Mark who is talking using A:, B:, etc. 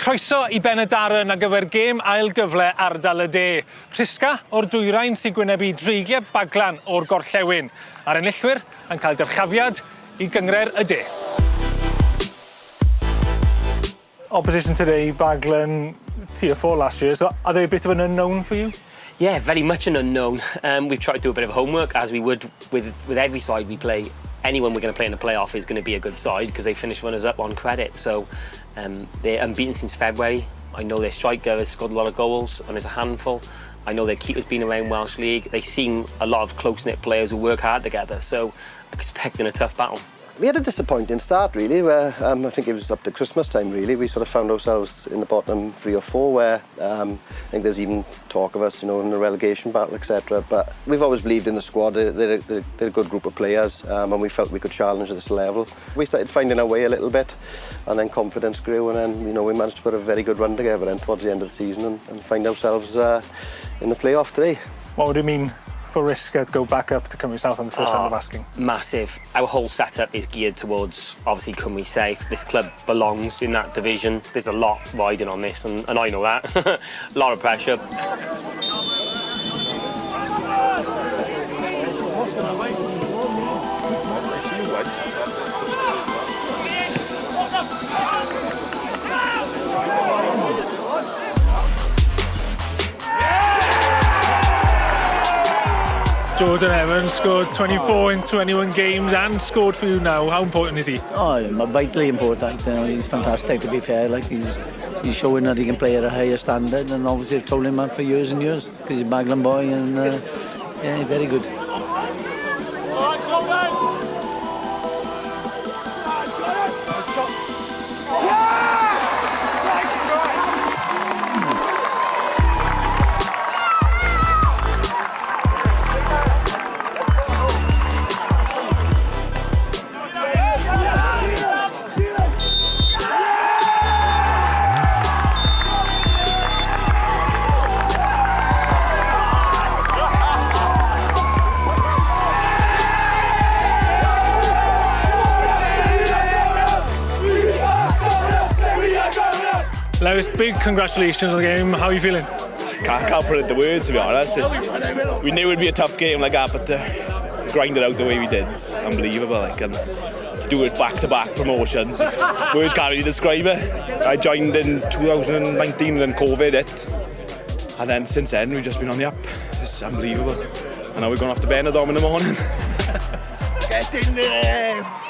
A: Croeso I Benedaryn ar gyfer gêm ail-gyfle Ardal y de. Risca o'r dwyrain sy'n gwynebu Dreigiau Baglan o'r gorllewin. A'r enillwyr yn cael dyrchafiad I gyngred y de. Opposition today, Baglan, tier 4 last year, so are they a bit of an unknown for you?
B: Yeah, very much an unknown. We've tried to do a bit of homework, as we would with every side we play. Anyone we're going to play in the playoff is going to be a good side because they finish runners up on credit. So they're unbeaten since February. I know their striker has scored a lot of goals and there's a handful. I know their keeper's been around Welsh League. They seem a lot of close-knit players who work hard together. So I'm expecting a tough battle.
C: We had a disappointing start, really, where I think it was up to Christmas time, really. We sort of found ourselves in the bottom 3 or 4, where I think there was even talk of us, you know, in the relegation battle, etc. But we've always believed in the squad. They're a good group of players, and we felt we could challenge at this level. We started finding our way a little bit, and then confidence grew, and then, you know, we managed to put a very good run together then towards the end of the season and find ourselves in the playoff today.
A: What would it mean for Risca to go back up to Cymru South on the first round of asking?
B: Massive. Our whole setup is geared towards, obviously, Cymru South. This club belongs in that division. There's a lot riding on this, and I know that. A lot of pressure.
A: Jordan Evans scored 24 in 21 games and scored for you now. How important is he?
D: Oh, vitally important. You know, he's fantastic, to be fair. Like he's showing that he can play at a higher standard, and obviously I've told him that for years and years because he's a Baglan boy, and yeah, very good.
A: Lewis, big congratulations on the game. How are you feeling?
E: Can't put it into words, to be honest. We knew it'd be a tough game like that, but to grind it out the way we did, it's unbelievable. Like, and to do it back-to-back promotions, words can't really describe it. I joined in 2019 when COVID hit, and then since then we've just been on the up. It's unbelievable. And now we're going off to Benidorm in the morning.
F: Get in there!